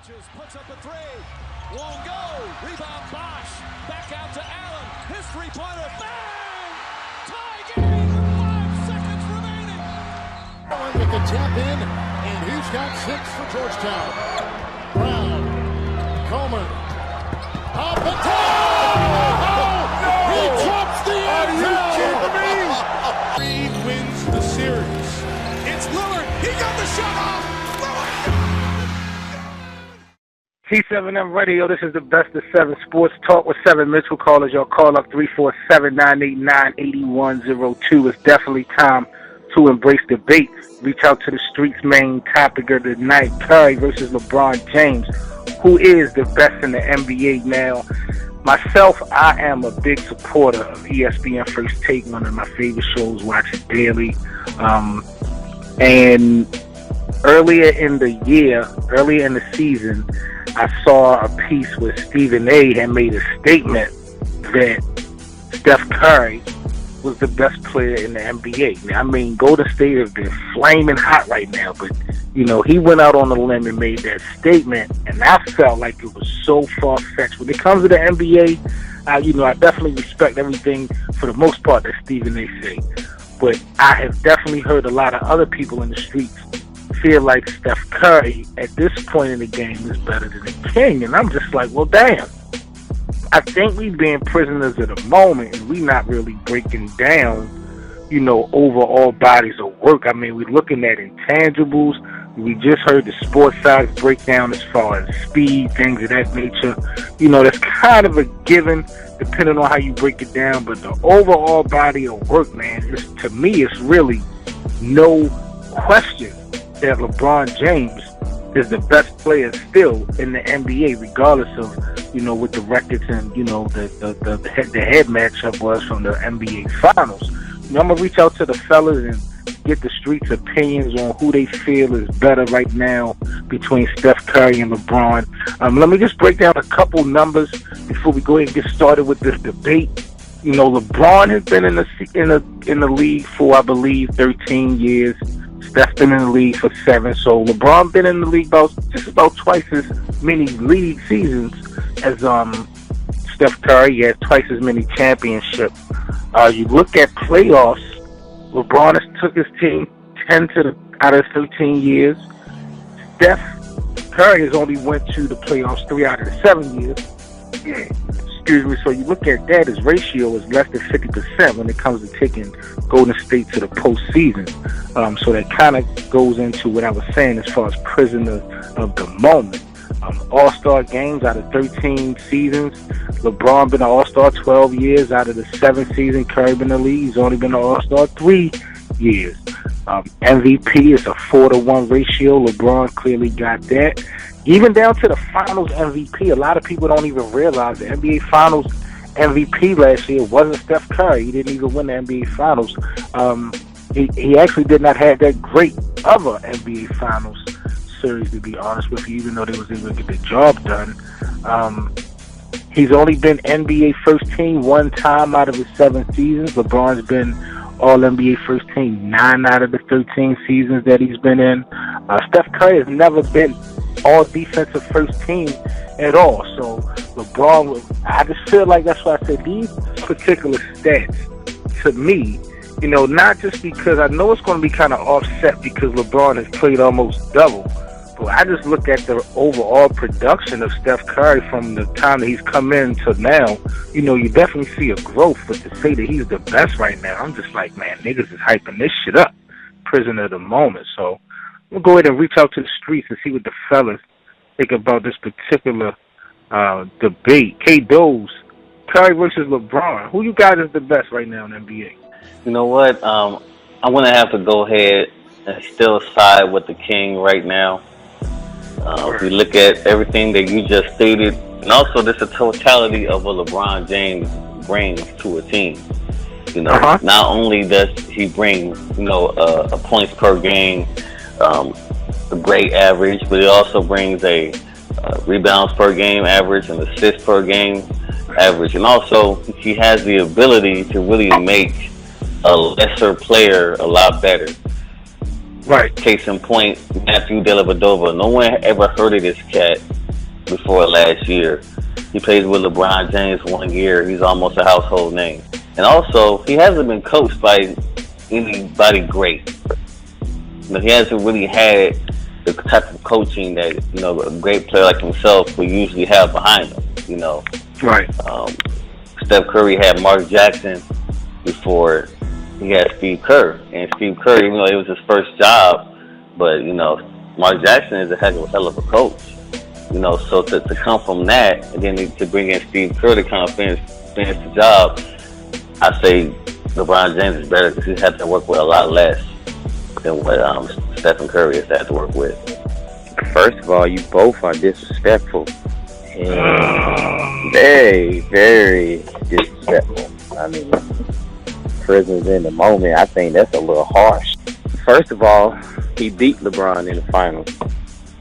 Switches, puts up a three. Won't go. Rebound Bosch. Back out to Allen. His three-pointer. Bang! Tie game with 5 seconds remaining. Allen with the tap in, and he's got 6 for Georgetown. Brown. Coleman. Up the top! Oh, no! He drops the end zone! Are you kidding me? Reed wins the series. It's Lillard. He got the shot off. T7M Radio, this is the best of 7 Sports Talk with 7 Mitchell callers. Y'all call up 347-989-8102. It's definitely time to embrace debate. Reach out to the streets' main topic of the night, Curry versus LeBron James. Who is the best in the NBA now? Myself, I am a big supporter of ESPN First Take, one of my favorite shows, watch it daily. And earlier in the season, I saw a piece where Stephen A. had made a statement that Steph Curry was the best player in the NBA. Now, I mean, Golden State has been flaming hot right now, but, you know, he went out on a limb and made that statement, and I felt like it was so far-fetched. When it comes to the NBA, I definitely respect everything, for the most part, that Stephen A. say. But I have definitely heard a lot of other people in the streets feel like Steph Curry at this point in the game is better than the King, and I'm just like, well, damn. I think we being prisoners of the moment, and we not really breaking down, overall bodies of work. I mean, we're looking at intangibles. We just heard the sports side breakdown as far as speed, things of that nature. That's kind of a given, depending on how you break it down. But the overall body of work, man, to me, it's really no question that LeBron James is the best player still in the NBA, regardless of, what the records and, the head-to-head matchup was from the NBA Finals. I'm going to reach out to the fellas and get the streets' opinions on who they feel is better right now between Steph Curry and LeBron. Let me just break down a couple numbers before we go ahead and get started with this debate. LeBron has been in the league for, I believe, 13 years. Steph's been in the league for 7. So LeBron been in the league just about twice as many league seasons as Steph Curry. He has twice as many championships. You look at playoffs, LeBron has took his team 10 out of 13 years. Steph Curry has only went to the playoffs 3 out of the 7 years. Excuse me. So you look at that, his ratio is less than 50% when it comes to taking Golden State to the postseason. So that kind of goes into what I was saying as far as prisoner of the moment. All-Star games out of 13 seasons. LeBron been an All-Star 12 years out of the 7th season. Curry been in the league. He's only been an All-Star 3 years. MVP is a 4-to-1 ratio. LeBron clearly got that. Even down to the Finals MVP, a lot of people don't even realize the NBA Finals MVP last year wasn't Steph Curry. He didn't even win the NBA Finals. He actually did not have that great of a NBA Finals series, to be honest with you, even though they was able to get the job done. He's only been NBA first team 1 time out of his 7 seasons. LeBron's been All-NBA first team 9 out of the 13 seasons that he's been in. Steph Curry has never been All-Defensive first team at all. So LeBron, I just feel like that's why I said these particular stats, to me, not just because I know it's going to be kind of offset because LeBron has played almost double, but I just look at the overall production of Steph Curry from the time that he's come in to now. You definitely see a growth, but to say that he's the best right now, I'm just like, man, niggas is hyping this shit up. Prisoner of the moment. So we'll go ahead and reach out to the streets and see what the fellas think about this particular debate. K-Doze, Curry versus LeBron. Who you guys is the best right now in the NBA? You know what? I'm going to have to go ahead and still side with the King right now. If you look at everything that you just stated, and also this the totality of what LeBron James brings to a team. Not only does he bring, a points per game, a great average, but he also brings a rebounds per game average and assists per game average. And also, he has the ability to really make a lesser player a lot better. Right. Case in point, Matthew Dellavedova. No one ever heard of this cat before last year. He plays with LeBron James 1 year. He's almost a household name. And also, he hasn't been coached by anybody great. He hasn't really had the type of coaching that, a great player like himself would usually have behind him, Right. Steph Curry had Mark Jackson before he had Steve Kerr. And Steve Kerr, even though it was his first job, but, Mark Jackson is a hell of a coach. So to come from that and then to bring in Steve Kerr to kind of finish the job, I say LeBron James is better because he's had to work with a lot less than what Stephen Curry has had to work with. First of all, you both are disrespectful. And very, very disrespectful. I mean, prisoners in the moment, I think that's a little harsh. First of all, he beat LeBron in the finals.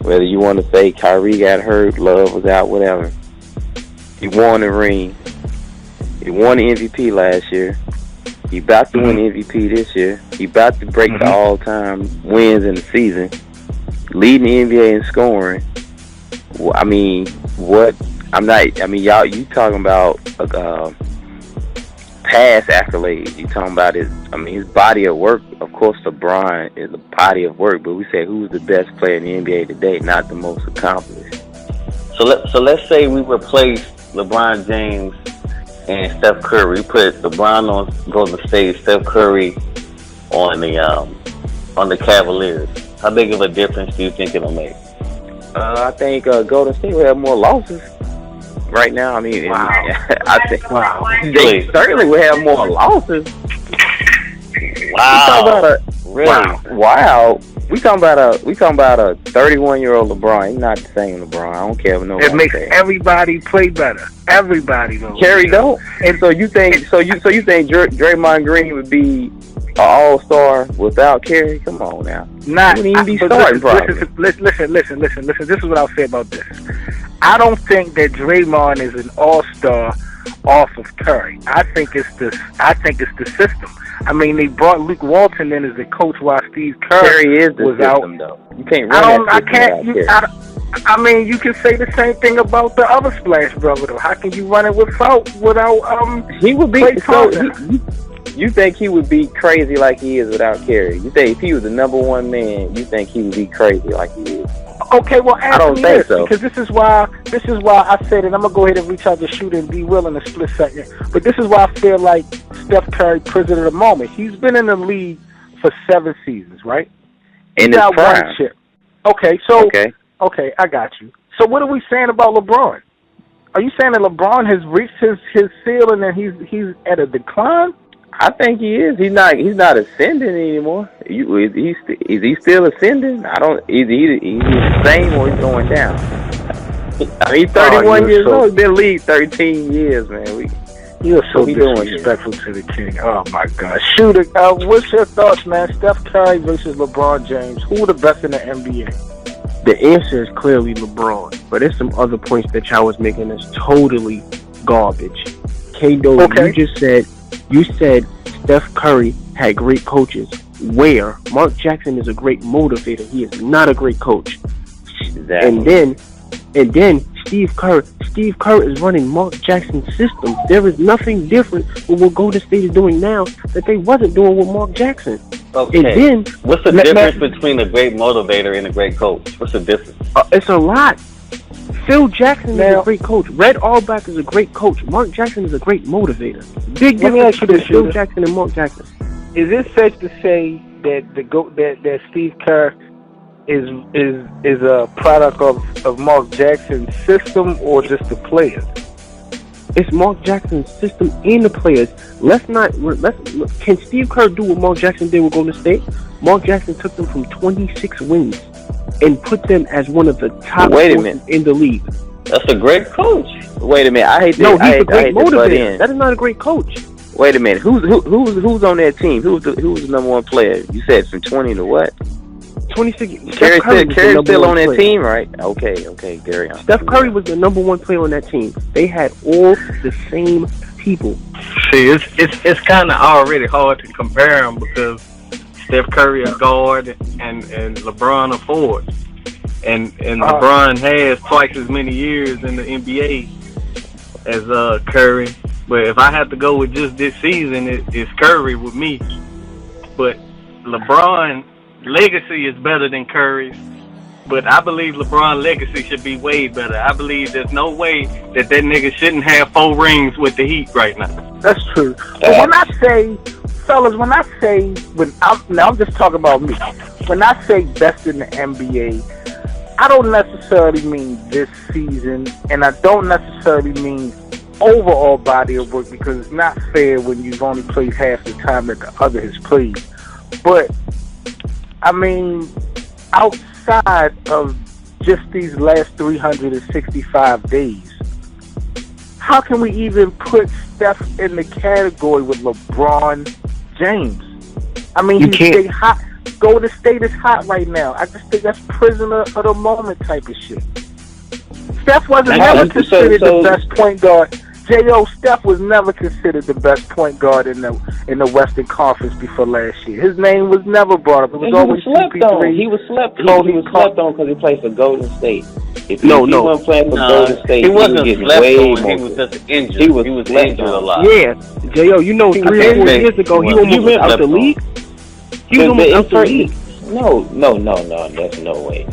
Whether you want to say Kyrie got hurt, Love was out, whatever. He won the ring. He won the MVP last year. He about to win the MVP this year. He about to break the all-time wins in the season. Leading the NBA in scoring. I mean, what? Y'all, you talking about past accolades. You talking about his body of work. Of course, LeBron is a body of work, but we say who's the best player in the NBA today, not the most accomplished. So let's say we replace LeBron James and Steph Curry. We put LeBron on Golden State, Steph Curry on the Cavaliers. How big of a difference do you think it'll make? I think Golden State will have more losses right now. I mean, Wow. I think they certainly will have more losses. Wow. Wow. We talking about a 31-year-old LeBron. He's not the same LeBron. I don't care what nobody It makes says. everybody play better. Everybody though. Kerry don't. And so you think Draymond Green would be an all-star without Kerry? Come on now. Not. He wouldn't even be but starting probably. Listen. This is what I'll say about this. I don't think that Draymond is an all-star off of Curry. I think it's the system. I mean, they brought Luke Walton in as the coach while Steve Kerr Kerry is the was system, out. though. You can't run I mean, you can say the same thing about the other Splash brother, though. How can you run it without he would be Klay so. Thompson? You think he would be crazy like he is without Kerry? You think if he was the number one man, you think he would be crazy like he is? Okay, well, I don't answer me think this, so. because this is why I said, and I'm gonna go ahead and reach out to Shooter and D Will in a split second. But this is why I feel like Steph Curry, prisoner of the moment. He's been in the league for 7 seasons, right? In his prime. one chip. Okay, I got you. So what are we saying about LeBron? Are you saying that LeBron has reached his ceiling and he's at a decline? I think he is. He's not ascending anymore. Is he still ascending? I don't. He's the same or he's going down. I mean, he's 31 years old. He's been in the league 13 years, man. You're so disrespectful to the king. Oh my God, Shooter. What's your thoughts, man? Steph Curry versus LeBron James. Who are the best in the NBA? The answer is clearly LeBron, but there's some other points that y'all was making that's totally garbage. K-Do, Okay. You said Steph Curry had great coaches. Where? Mark Jackson is a great motivator. He is not a great coach. Exactly. And then Steve Kerr is running Mark Jackson's system. There is nothing different with what Golden State is doing now that they wasn't doing with Mark Jackson. Okay. And then what's the difference between a great motivator and a great coach? What's the difference? It's a lot. Phil Jackson is a great coach. Red Auerbach is a great coach. Mark Jackson is a great movigator. Big difference between Phil Jackson and Mark Jackson. Is it safe to say that that Steve Kerr is a product of Mark Jackson's system or just the players? It's Mark Jackson's system and the players. Can Steve Kerr do what Mark Jackson did with Golden State? Mark Jackson took them from 26 wins and put them as one of the top coaches in the league. That's a great coach. Wait a minute. I hate this. No, he's a great motivator. That is not a great coach. Wait a minute. Who's on that team? Who's the number one player? You said from 20 to what? 26. Kerry's still on that team, right? Okay, Gary. Steph Curry was the number one player on that team. They had all the same people. See, it's kind of already hard to compare them because Steph Curry a guard and LeBron a forward. and LeBron has twice as many years in the NBA as Curry. But if I have to go with just this season, it's Curry with me. But LeBron legacy is better than Curry's. But I believe LeBron legacy should be way better. I believe there's no way that nigga shouldn't have 4 rings with the Heat right now. That's true. But when I say, fellas, I'm just talking about me. When I say best in the NBA, I don't necessarily mean this season, and I don't necessarily mean overall body of work, because it's not fair when you've only played half the time that the other has played. But, I mean, outside of just these last 365 days, how can we even put Steph in the category with LeBron James? I mean, he's hot. Golden State is hot right now. I just think that's prisoner of the moment type of shit. Steph wasn't never considered the best point guard. J.O. Steph was never considered the best point guard in the Western Conference before last year. His name was never brought up. It was always CP3. He was slept on because he played for Golden State. If he wasn't playing for Golden State, he wasn't slept on. More. He was just injured. He was injured a lot. Yeah, J.O., 3 or 4 years ago, he almost was out the league. He was almost out the league. No, that's no way.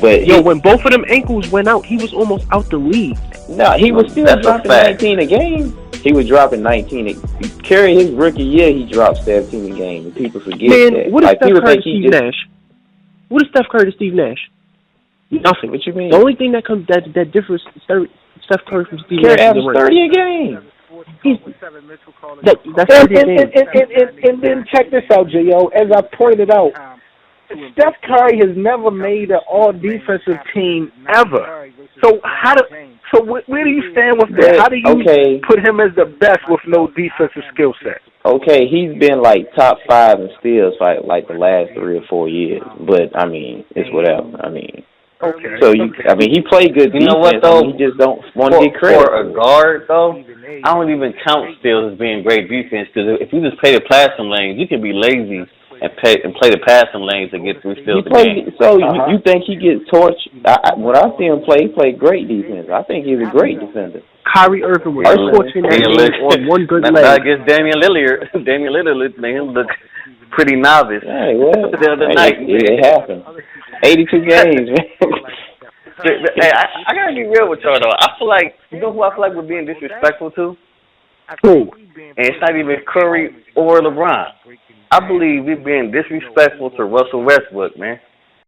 But when both of them ankles went out, he was almost out the league. No, he was still dropping 19 a game. He was dropping 19. Curry, his rookie year, he dropped 17 a game. And people forget that. What is Steph Curry to Steve Nash? What is Steph Curry to Steve Nash? Nothing. What you mean? The only thing that differs Steph Curry from Steve Curry Nash averages 30 a game. That's 30 a game. And then check this out, J.O. As I pointed out, Steph Curry has never made an all-defensive team ever. So where do you stand with that? How do you put him as the best with no defensive skill set? Okay, he's been like top 5 in steals like the last 3 or 4 years. But I mean, it's whatever. I mean, so he played good. You know what though? He just don't want to get credit for a guard though. I don't even count steals as being great defense, because if you just play the passing lanes, you can be lazy and play the passing lanes and get 3 steals a game. So you think he gets torched? When I see him play, he played great defense. I think he's a great defender. Kyrie Irving was torching that game on one good leg. I guess Damian Lillard made him look pretty novice the other night. It happened. 82 games, man. Hey, I gotta be real with y'all though. I feel like, you know who I feel like we're being disrespectful to? Who? And it's not even Curry or LeBron. I believe we're being disrespectful to Russell Westbrook, man.